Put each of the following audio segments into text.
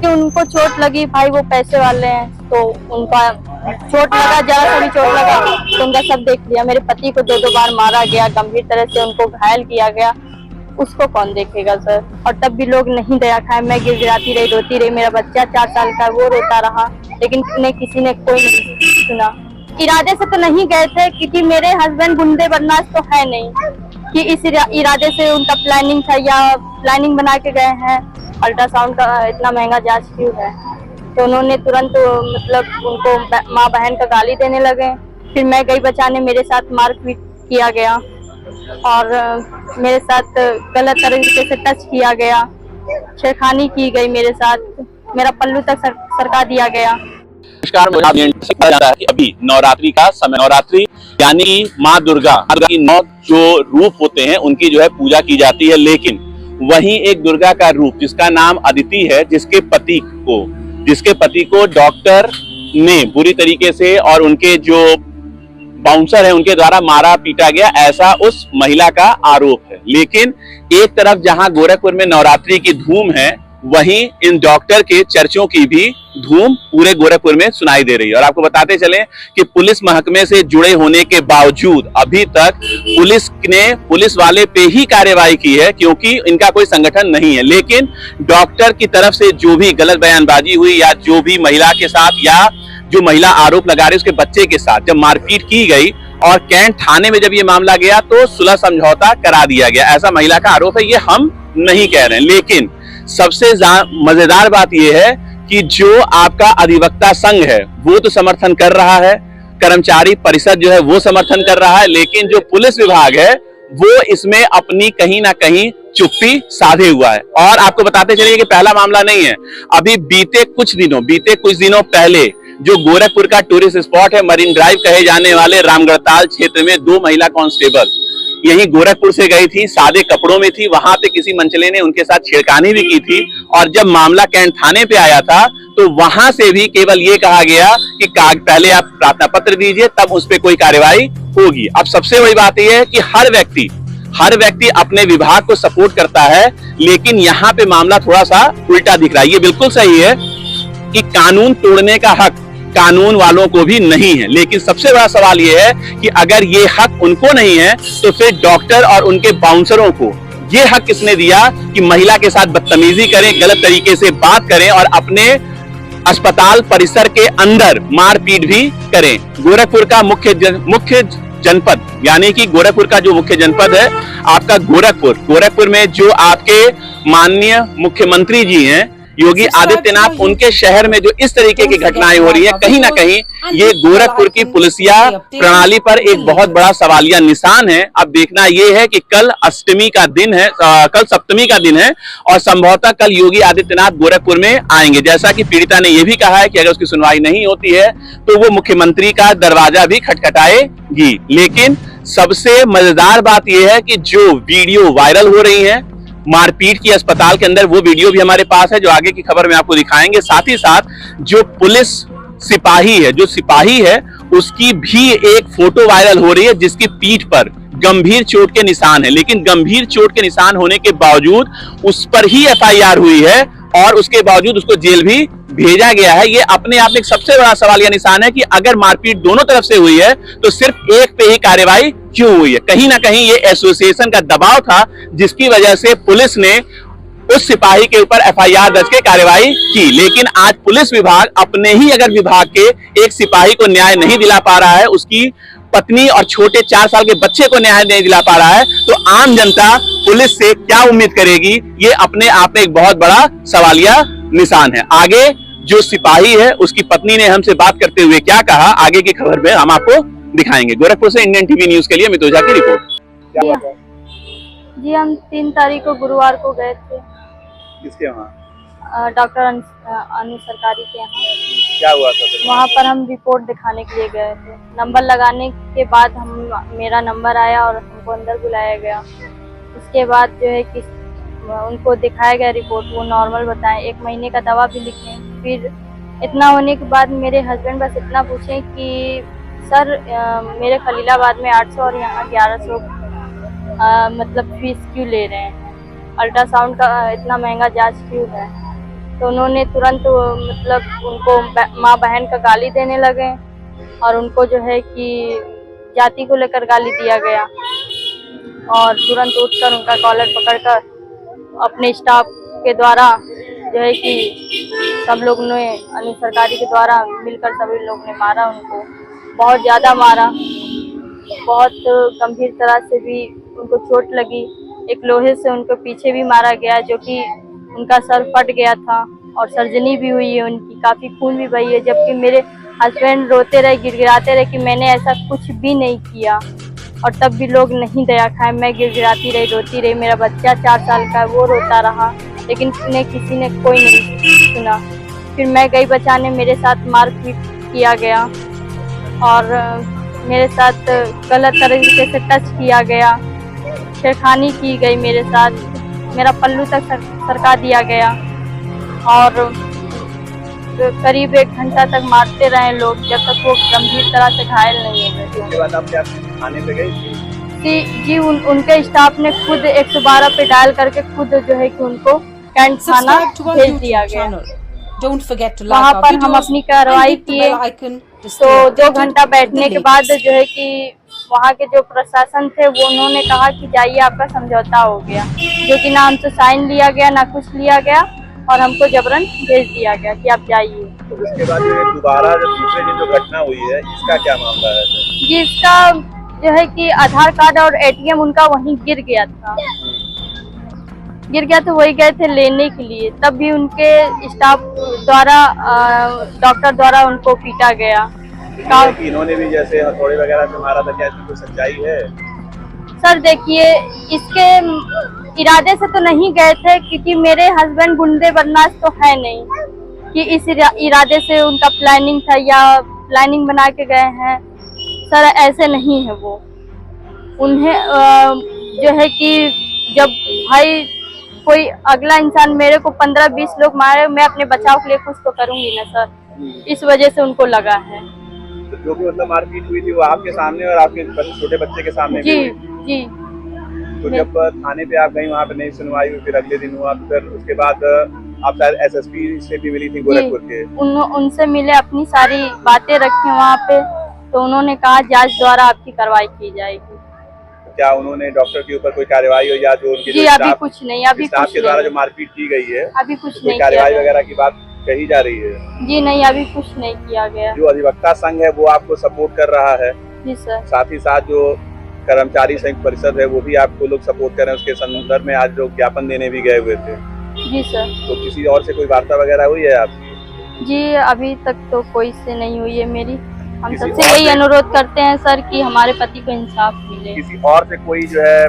कि उनको चोट लगी, भाई वो पैसे वाले हैं तो उनका चोट लगा, जरा सा भी चोट लगा तो उनका सब देख लिया। मेरे पति को 2-2 बार मारा गया, गंभीर तरह से उनको घायल किया गया, उसको कौन देखेगा सर। और तब भी लोग नहीं दया खाए, मैं गिड़गिड़ाती रही, रोती रही, मेरा बच्चा 4 साल का वो रोता रहा, लेकिन किसी ने कोई नहीं सुना। इरादे से तो नहीं गए थे, क्योंकि मेरे हस्बैंड गुंडे बदमाश तो है नहीं कि इस इरादे से उनका प्लानिंग था या प्लानिंग बना के गए हैं। अल्ट्रासाउंड का इतना महंगा जांच क्यों है? तो उन्होंने तुरंत मतलब उनको माँ बहन का गाली देने लगे। फिर मैं गई बचाने, मेरे साथ मारपीट किया गया और मेरे साथ गलत तरीके से टच किया गया, छेड़खानी की गई मेरे साथ, मेरा पल्लू तक सरका दिया गया। अभी नवरात्रि का समय, नवरात्रि यानी माँ दुर्गा की 9 जो रूप होते हैं उनकी जो है पूजा की जाती है, लेकिन वहीं एक दुर्गा का रूप जिसका नाम अदिति है, जिसके पति को डॉक्टर ने बुरी तरीके से और उनके जो बाउंसर है उनके द्वारा मारा पीटा गया, ऐसा उस महिला का आरोप है। लेकिन एक तरफ जहां गोरखपुर में नवरात्रि की धूम है, वहीं इन डॉक्टर के चर्चों की भी धूम पूरे गोरखपुर में सुनाई दे रही है। और आपको बताते चलें कि पुलिस महकमे से जुड़े होने के बावजूद अभी तक पुलिस ने पुलिस वाले पे ही कार्रवाई की है, क्योंकि इनका कोई संगठन नहीं है। लेकिन डॉक्टर की तरफ से जो भी गलत बयानबाजी हुई या जो भी महिला के साथ या जो महिला आरोप लगा रही उसके बच्चे के साथ जब मारपीट की गई और कैंट थाने में जब ये मामला गया तो सुलह समझौता करा दिया गया, ऐसा महिला का आरोप है। ये हम नहीं कह रहे हैं, लेकिन सबसे मजेदार बात यह है कि जो आपका अधिवक्ता संघ है वो तो समर्थन कर रहा है, कर्मचारी परिषद जो है वो समर्थन कर रहा है, लेकिन जो पुलिस विभाग है वो इसमें अपनी कहीं ना कहीं चुप्पी साधे हुआ है। और आपको बताते चलिए कि पहला मामला नहीं है। अभी बीते कुछ दिनों पहले जो गोरखपुर का टूरिस्ट स्पॉट है, मरीन ड्राइव कहे जाने वाले रामगढ़ताल क्षेत्र में 2 महिला कांस्टेबल यही गोरखपुर से गई थी, सादे कपड़ों में थी, वहां पे किसी मंचले ने उनके साथ छेड़खानी भी की थी। और जब मामला कैंट थाने पे आया था तो वहां से भी केवल ये कहा गया कि पहले आप प्रार्थना पत्र दीजिए, तब उस पर कोई कार्रवाई होगी। अब सबसे बड़ी बात यह है कि हर व्यक्ति अपने विभाग को सपोर्ट करता है, लेकिन यहाँ पे मामला थोड़ा सा उल्टा दिख रहा है। ये बिल्कुल सही है कि कानून तोड़ने का हक कानून वालों को भी नहीं है, लेकिन सबसे बड़ा सवाल यह है कि अगर ये हक उनको नहीं है तो फिर डॉक्टर और उनके बाउंसरों को ये हक किसने दिया कि महिला के साथ बदतमीजी करें, गलत तरीके से बात करें और अपने अस्पताल परिसर के अंदर मारपीट भी करें। गोरखपुर का मुख्य जनपद यानी कि गोरखपुर का जो मुख्य जनपद है आपका गोरखपुर में जो आपके माननीय मुख्यमंत्री जी हैं योगी आदित्यनाथ, उनके शहर में जो इस तरीके की घटनाएं हो रही है, कहीं ना कहीं ये गोरखपुर की पुलिसिया प्रणाली पर एक बहुत बड़ा सवालिया निशान है। अब देखना ये है कि कल सप्तमी का दिन है और संभवतः कल योगी आदित्यनाथ गोरखपुर में आएंगे। जैसा कि पीड़िता ने यह भी कहा है कि अगर उसकी सुनवाई नहीं होती है तो वो मुख्यमंत्री का दरवाजा भी खटखटाएगी। लेकिन सबसे मजेदार बात यह है कि जो वीडियो वायरल हो रही है मारपीट की अस्पताल के अंदर, वो वीडियो भी हमारे पास है जो आगे की खबर में आपको दिखाएंगे। साथ ही साथ जो पुलिस सिपाही है उसकी भी एक फोटो वायरल हो रही है जिसकी पीठ पर गंभीर चोट के निशान है, लेकिन गंभीर चोट के निशान होने के बावजूद उस पर ही एफआईआर हुई है और उसके बावजूद उसको जेल भी भेजा गया है। ये अपने आप में एक सबसे बड़ा सवाल यह निशान है कि अगर मारपीट दोनों तरफ से हुई है तो सिर्फ एक पे ही कार्रवाई क्यों हुई है? कहीं ना कहीं ये एसोसिएशन का दबाव था जिसकी वजह से पुलिस ने उस सिपाही के ऊपर एफआईआर दर्ज के कार्रवाई की। लेकिन आज पुलिस विभाग अपने ही अगर विभाग के एक सिपाही को न्याय नहीं दिला पा रहा है, उसकी पत्नी और छोटे 4 साल के बच्चे को न्याय नहीं दिला पा रहा है, तो आम जनता पुलिस से क्या उम्मीद करेगी? ये अपने आप में एक बहुत बड़ा सवालिया निशान है। आगे जो सिपाही है उसकी पत्नी ने हमसे बात करते हुए क्या कहा, आगे की खबर में हम आपको दिखाएंगे। गोरखपुर से इंडियन टीवी न्यूज के लिए मितु झा की रिपोर्ट। जी हम 3 तारीख को गुरुवार को गए थे। किसके वहाँ? डॉक्टर अनु सरकारी के यहाँ। क्या हुआ था? वहाँ पर हम रिपोर्ट दिखाने के लिए गए थे। नंबर लगाने के बाद मेरा नंबर आया और हमको अंदर बुलाया गया। उसके बाद जो है कि उनको दिखाया गया रिपोर्ट, वो नॉर्मल बताएं, 1 महीने का दवा भी लिखे। फिर इतना होने के बाद मेरे हस्बैंड बस इतना पूछे कि सर मेरे खलीलाबाद में 800 और यहाँ 1100 मतलब फीस क्यों ले रहे हैं? अल्ट्रासाउंड का इतना महंगा जांच क्यों है? तो उन्होंने तुरंत मतलब उनको माँ बहन का गाली देने लगे और उनको जो है कि जाति को लेकर गाली दिया गया और तुरंत उठकर उनका कॉलर पकड़कर अपने स्टाफ के द्वारा जो है कि सब लोग ने अनुज सरकारी के द्वारा मिलकर सभी लोग ने मारा उनको, बहुत ज़्यादा मारा, बहुत गंभीर तरह से भी उनको चोट लगी। एक लोहे से उनको पीछे भी मारा गया जो कि उनका सर फट गया था और सर्जरी भी हुई है उनकी, काफ़ी खून भी बही है। जबकि मेरे हस्बैंड रोते रहे, गिड़गिड़ाते रहे कि मैंने ऐसा कुछ भी नहीं किया और तब भी लोग नहीं दया खाए। मैं गिड़गिड़ाती रही, रोती रही, मेरा बच्चा 4 साल का है वो रोता रहा, लेकिन किसी ने कोई नहीं सुना। फिर मैं गई बचाने, मेरे साथ मारपीट किया गया और मेरे साथ गलत तरीके से टच किया गया, छेड़खानी की गई मेरे साथ, मेरा पल्लू तक सरका दिया गया और करीब 1 घंटा तक मारते रहे लोग जब तक वो गंभीर तरह से घायल नहीं हो गए। उसके बाद आप क्या थाने पे गई? जी उनके स्टाफ ने खुद 112 पे डायल करके खुद जो है कि उनको कैंट थाना भेज दिया गया। वहाँ पर हम अपनी कार्रवाई किए तो 2 घंटा बैठने के बाद जो है कि वहाँ के जो प्रशासन थे वो उन्होंने कहा कि जाइए आपका समझौता हो गया, जो कि ना हमसे साइन लिया गया ना कुछ लिया गया और हमको जबरन भेज दिया गया कि आप जाइए। तो उसके बाद दोबारा जब दूसरे दिन जो घटना हुई है इसका क्या मामला है? जी इसका जो है कि आधार कार्ड और ATM उनका वहीं गिर गया तो वही गए थे लेने के लिए, तब भी उनके स्टाफ द्वारा डॉक्टर द्वारा उनको पीटा गया। इन्होंने भी जैसे हथौड़े वगैरह से मारा था, क्या इसकी कोई सच्चाई है? सर देखिए इसके इरादे से तो नहीं गए थे क्योंकि मेरे हस्बैंड गुंडे बदमाश तो है नहीं कि इस इरादे से उनका प्लानिंग था या प्लानिंग बना के गए हैं। सर ऐसे नहीं है वो, उन्हें जो है कि जब भाई कोई अगला इंसान मेरे को 15-20 लोग मारे, मैं अपने बचाव के लिए कुछ तो करूंगी ना सर, इस वजह से उनको लगा है। तो जो भी मतलब मारपीट हुई थी वो आपके सामने और आपके छोटे बच्चे के सामने जी भी हुई? जी। तो जब थाने पे आप गई वहाँ पे नहीं सुनवाई हुई, फिर अगले दिन हुआ, फिर उसके बाद आप शायद SSP से भी मिली थी गोरखपुर के? उनसे मिले, अपनी सारी बातें रखी वहाँ पे, तो उन्होंने कहा जांच द्वारा आपकी कार्रवाई की जाएगी। क्या उन्होंने डॉक्टर के ऊपर कोई कार्रवाई हुई या जो उनके जी अभी कुछ नहीं, अभी स्टाफ के द्वारा जो मारपीट की गई है अभी कुछ कोई नहीं कार्रवाई वगैरह की बात कही जा रही है? जी नहीं, अभी कुछ नहीं किया गया। जो अधिवक्ता संघ है वो आपको सपोर्ट कर रहा है? जी सर। साथ ही साथ जो कर्मचारी संघ परिषद है वो भी आपको लोग सपोर्ट कर रहे हैं, उसके संदर्भ में आज लोग ज्ञापन देने भी गए हुए थे। जी सर। तो किसी और से कोई वार्ता वगैरह हुई है आपकी? जी अभी तक तो कोई से नहीं हुई है मेरी। हम सबसे यही अनुरोध करते हैं सर कि हमारे पति को इंसाफ मिले। किसी और से कोई जो है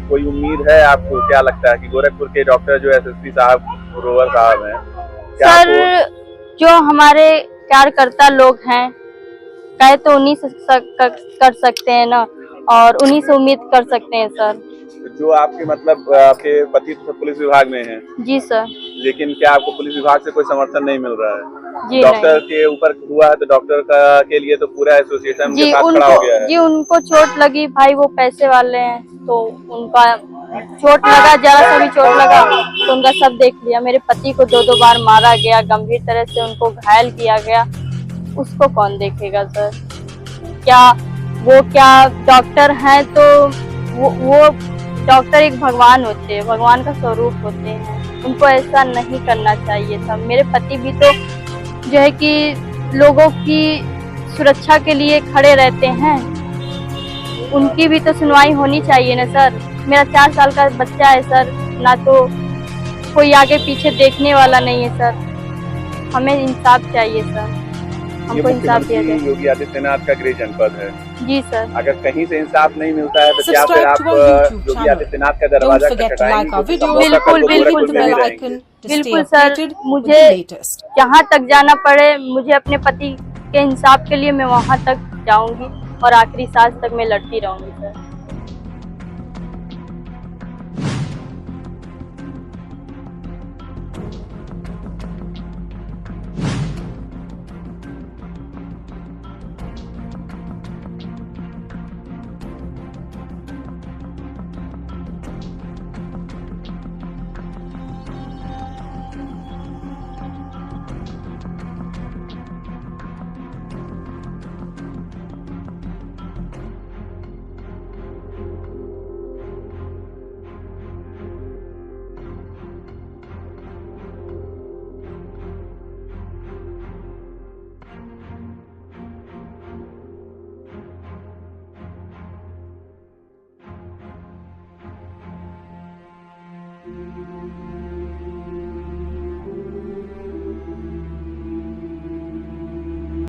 कोई उम्मीद है आपको? क्या लगता है कि गोरखपुर के डॉक्टर जो SSP साहब रोवर साहब हैं, सर जो हमारे कार्यकर्ता लोग हैं कहे तो उन्हीं से कर सकते हैं ना, और उन्हीं से उम्मीद कर सकते हैं सर। जो आपके मतलब आपके पति तो पुलिस विभाग में हैं? जी सर। लेकिन क्या आपको पुलिस विभाग से कोई समर्थन नहीं मिल रहा है? जी डॉक्टर के ऊपर हुआ है तो डॉक्टर के लिए तो पूरा एसोसिएशन के साथ खड़ा हो गया है। जी उनको चोट लगी, भाई वो पैसे वाले हैं तो उनका चोट लगा, जरा सा भी चोट लगा तो उनका सब देख लिया। मेरे पति को 2 बार मारा गया, गंभीर तरह से उनको घायल किया गया, उसको कौन देखेगा सर? क्या डॉक्टर हैं तो वो डॉक्टर एक भगवान होते हैं, भगवान का स्वरूप होते हैं, उनको ऐसा नहीं करना चाहिए था। मेरे पति भी तो जो है कि लोगों की सुरक्षा के लिए खड़े रहते हैं, उनकी भी तो सुनवाई होनी चाहिए ना सर। मेरा 4 साल का बच्चा है सर, ना तो कोई आगे पीछे देखने वाला नहीं है सर, हमें इंसाफ चाहिए सर, हमको इंसाफ दिया जाए। योगी आदित्यनाथ का गृह जनपद है। जी सर। अगर कहीं से इंसाफ नहीं मिलता है तो क्या फिर आप योगी आदित्यनाथ का दरवाजा खटखटाएंगे? बिल्कुल सर, मुझे जहाँ तक जाना पड़े, मुझे अपने पति के इंसाफ के लिए मैं वहाँ तक जाऊंगी और आखिरी सांस तक मैं लड़ती रहूंगी।